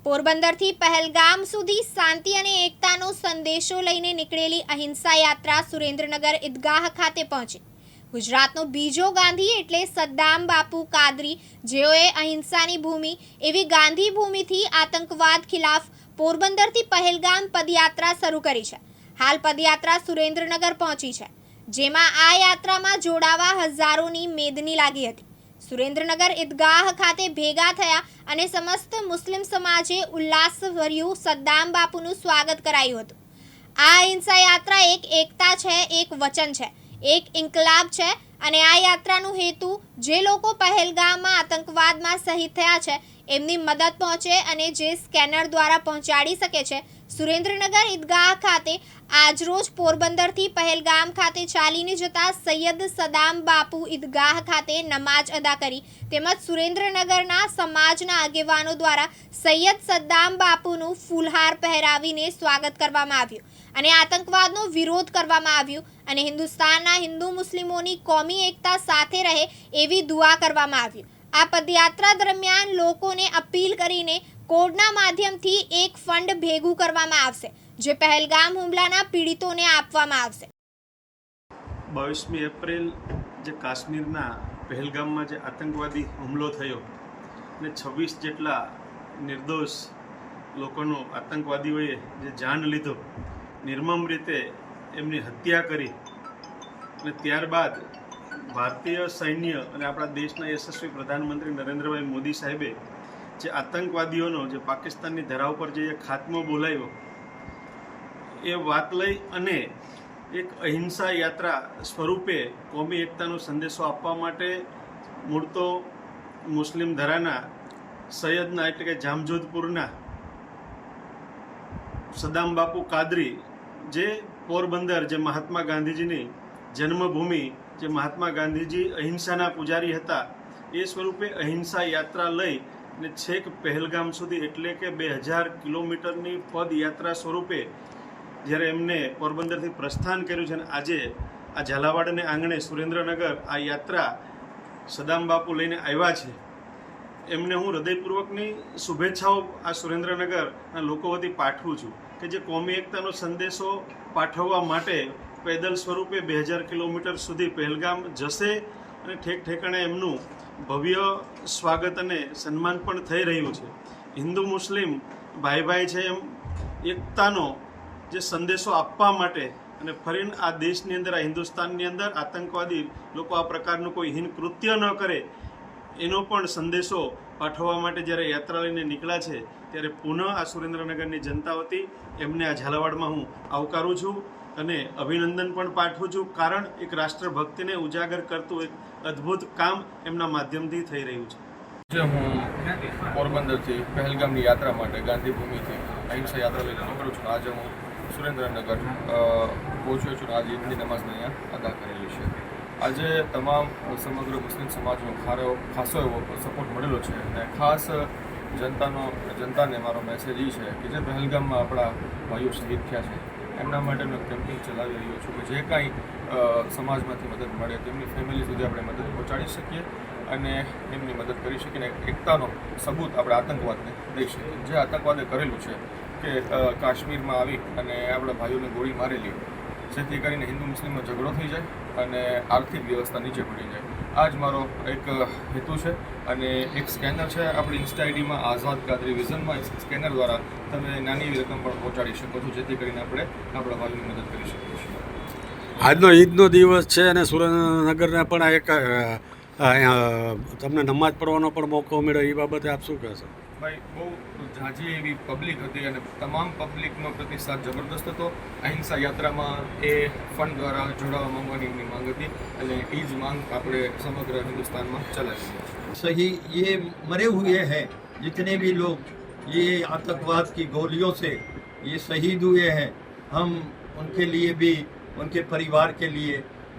પોરબંદરથી પહેલગામ સુધી શાંતિ અને એકતાનો સંદેશો લઈને નીકળેલી અહિંસા યાત્રા સુરેન્દ્રનગર ઈદગાહ ખાતે પહોંચી। ગુજરાતનો બીજો ગાંધી એટલે સદ્દામ બાપુ કાદરી, જેઓએ અહિંસાની ભૂમિ એવી ગાંધી ભૂમિથી આતંકવાદ ખિલાફ પોરબંદરથી પહેલગામ પદયાત્રા શરૂ કરી છે। હાલ પદયાત્રા સુરેન્દ્રનગર પહોંચી છે, જેમાં આ યાત્રામાં જોડાવા હજારોની મેદની લાગી હતી। સુરેન્દ્રનગર ઈદગાહ ખાતે ભેગા થયા અને સમસ્ત મુસ્લિમ સમાજે ઉલ્લાસભર્યું સદ્દામ બાપુનું સ્વાગત કરાયું હતું। આ અહિંસા યાત્રા એક એકતા છે, એક વચન છે, એક ઇન્કલાબ છે અને આ યાત્રાનો હેતુ જે લોકો પહેલગામમાં આતંકવાદમાં શહીદ થયા છે એમની મદદ પહોંચે અને જે સ્કેનર દ્વારા પહોંચાડી શકે છે। સુરેન્દ્રનગર ઈદગાહ ખાતે આજરોજ પોરબંદરથી પહેલગામ ખાતે ચાલીને જતા સૈયદ સદામ બાપુ ઈદગાહ ખાતે નમાજ અદા કરી તેમજ સુરેન્દ્રનગરના સમાજના આગેવાનો દ્વારા સૈયદ સદ્દામ બાપુનું ફૂલહાર પહેરાવીને સ્વાગત કરવામાં આવ્યું અને આતંકવાદનો વિરોધ કરવામાં આવ્યું અને હિન્દુસ્તાનના હિન્દુ મુસ્લિમોની કોમી એકતા સાથે રહે એવી દુઆ કરવામાં આવી। આ પદયાત્રા દરમિયાન લોકોને અપીલ કરીને કોડના માધ્યમથી એક ફંડ ભેગું કરવામાં આવશે, જે પહેલગામ હુમલાના પીડિતોને આપવામાં આવશે। 22મી એપ્રિલ જે કાશ્મીરના પહેલગામમાં જે આતંકવાદી હુમલો થયો અને 26 જેટલા નિર્દોષ લોકોનો આતંકવાદીઓએ જે જાન લીધો, નિર્મમ રીતે એમની હત્યા કરી અને ત્યારબાદ ભારતીય સૈન્ય અને આપણા દેશના યશસ્વી પ્રધાનમંત્રી નરેન્દ્રભાઈ મોદી સાહેબે જે આતંકવાદીઓનો જે પાકિસ્તાનની ધરા ઉપર જે ખાત્મો બોલાવ્યો, એ વાત લઈ અને એક અહિંસા યાત્રા સ્વરૂપે કોમી એકતાનો સંદેશો આપવા માટે મૂળ તો મુસ્લિમ ધરાના સૈયદના એટલે કે જામજોધપુરના સદામ બાપુ કાદરી, જે પોરબંદર જે મહાત્મા ગાંધીજીની જન્મભૂમિ, જે મહાત્મા ગાંધીજી અહિંસાના પૂજારી હતા, એ સ્વરૂપે અહિંસા યાત્રા લઈ ને છેક પહેલગામ સુધી એટલે કે 2000 કિલોમીટરની પદયાત્રા સ્વરૂપે જ્યારે એમને પોરબંદરથી પ્રસ્થાન કર્યું છે અને આજે આ ઝાલાવાડને આંગણે સુરેન્દ્રનગર આ યાત્રા સદામ બાપુ લઈને આવ્યા છે, એમને હું હૃદયપૂર્વકની શુભેચ્છાઓ આ સુરેન્દ્રનગરના લોકો વતી પાઠવું છું કે જે કોમી એકતાનો સંદેશો પાઠવવા માટે પેદલ સ્વરૂપે 2000 કિલોમીટર સુધી પહેલગામ જશે અને ઠેક ઠેકાણે એમનું ભવ્ય સ્વાગત અને સન્માન પણ થઈ રહ્યું છે। હિન્દુ મુસ્લિમ ભાઈ ભાઈ છે એમ એકતાનો જે સંદેશો આપવા માટે અને ફરીને આ દેશની અંદર, આ હિન્દુસ્તાનની અંદર આતંકવાદી લોકો આ પ્રકારનું કોઈ હીન કૃત્ય ન કરે એનો પણ સંદેશો પાઠવવા માટે જ્યારે યાત્રા લઈને નીકળ્યા છે, ત્યારે પુનઃ આ સુરેન્દ્રનગરની જનતા વતી એમને આ ઝાલાવાડમાં હું આવકારું છું અને અભિનંદન પણ પાઠવું છું, કારણ એક રાષ્ટ્રભક્તિને ઉજાગર કરતું એક અદ્ભુત કામ એમના માધ્યમથી થઈ રહ્યું છે। હું પોરબંદરથી પહેલગામની યાત્રા માટે ગાંધીભૂમિથી અહિંસા યાત્રા લઈને નીકળું છું। આજે હું સુરેન્દ્રનગર પહોંચ્યો છું। આજે ઈદની નમાઝ અહીંયા અદા કરેલી છે। આજે તમામ સમગ્ર મુસ્લિમ સમાજનો ખાસો એવો સપોર્ટ મળેલો છે અને ખાસ જનતાને મારો મેસેજ એ છે કે જે પહેલગામમાં આપણા ભાઈઓ શહીદ થયા છે એમના માટેનો કેમ્પેઇન ચલાવી રહ્યો છું કે જે કાંઈ સમાજમાંથી મદદ મળે તેમની ફેમિલી સુધી આપણે મદદ પહોંચાડી શકીએ અને એમની મદદ કરી શકીએ અને એકતાનો સબૂત આપણે આતંકવાદને દઈ શકીએ। જે આતંકવાદે કરેલું છે કે કાશ્મીરમાં આવી અને આપણા ભાઈઓને ગોળી મારેલી, જેથી કરીને હિન્દુ મુસ્લિમનો ઝઘડો થઈ જાય અને આર્થિક વ્યવસ્થા નીચે પડી જાય, આ જ મારો એક હેતુ છે। અને એક સ્કેનર છે આપણી ઇન્સ્ટા આઈડીમાં આઝાદ કાદરી વિઝનમાં, સ્કેનર દ્વારા તમે નાની એવી રકમ પણ પહોંચાડી શકો છો, જેથી કરીને આપણે આપણા ભાઈઓની મદદ કરી શકીએ છીએ। આજનો ઈદનો દિવસ છે અને સુરેન્દ્રનગરના પણ આ એક તમને નમાજ પઢવાનો પણ મોકો મળ્યો, એ બાબતે આપ શું કહેશો? ભાઈ, બહુ ઝાઝી એવી પબ્લિક હતી અને તમામ પબ્લિકનો પ્રતિસાદ જબરદસ્ત હતો। અહિંસા યાત્રામાં એ ફંડ દ્વારા જોડાવા માંગવાની એમની માંગ હતી અને એ જ માંગ આપણે સમગ્ર હિન્દુસ્તાનમાં ચલાવી सही ये मरे हुए हैं जितने भी लोग ये आतंकवाद की गोलियों से ये शहीद हुए हैं, हम उनके लिए भी, उनके परिवार के लिए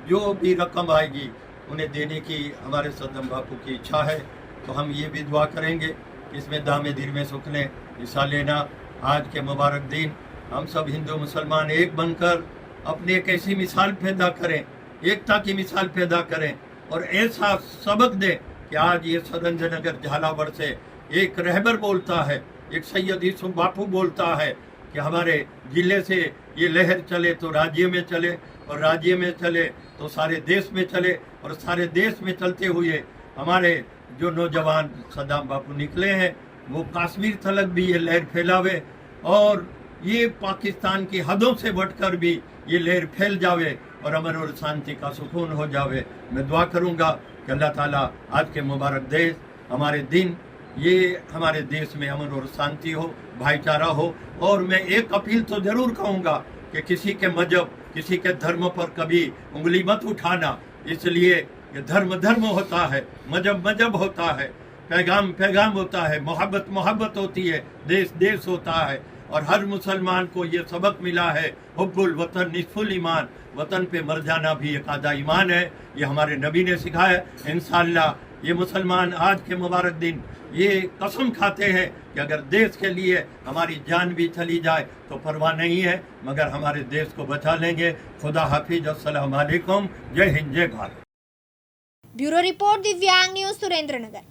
जो भी रकम आएगी उन्हें देने की हमारे सद्दाम बापू की इच्छा है। तो हम ये भी दुआ करेंगे कि इसमें दामे दिल में सुख ने हिस्सा लेना। आज के मुबारक दिन हम सब हिंदू मुसलमान एक बनकर अपनी एक ऐसी मिसाल पैदा करें, एकता की मिसाल पैदा करें और ऐसा सबक दें कि आज ये सुरेंद्रनगर झालावाड़ से एक रहबर बोलता है एक सैयद यूसुफ बापू बोलता है कि हमारे जिले से ये लहर चले तो राज्य में चले, और राज्य में चले तो सारे देश में चले, और सारे देश में चलते हुए हमारे जो नौजवान सद्दाम बापू निकले हैं वो कश्मीर तलक भी ये लहर फैलावे, और ये पाकिस्तान की हदों से बढ़कर भी ये लहर फैल जावे और अमन और शांति का सुकून हो जावे। मैं दुआ करूंगा कि अल्लाह ताला आज के मुबारक देश, हमारे दिन, ये हमारे देश में अमन और शांति हो, भाईचारा हो। और मैं एक अपील तो जरूर कहूँगा कि किसी के मजहब, किसी के धर्म पर कभी उंगली मत उठाना, इसलिए कि धर्म धर्म होता है, मजहब मजहब होता है, पैगाम पैगाम होता है, मोहब्बत मोहब्बत होती है, देश देश होता है। और हर मुसलमान को ये सबक मिला है, हुब्बुल वतन निस्फुल ईमान, वतन पे मर जाना भी एक आधा ईमान है। ये हमारे नबी ने सिखाया। इंशाअल्लाह ये मुसलमान आज के मुबारक दिन ये कसम खाते हैं कि अगर देश के लिए हमारी जान भी चली जाए तो परवाह नहीं है, मगर हमारे देश को बचा लेंगे। खुदा हाफिज, अस्सलाम वालेकुम, जय हिंद, जय भारत। ब्यूरो रिपोर्ट, दिव्यांग न्यूज, सुरेंद्रनगर।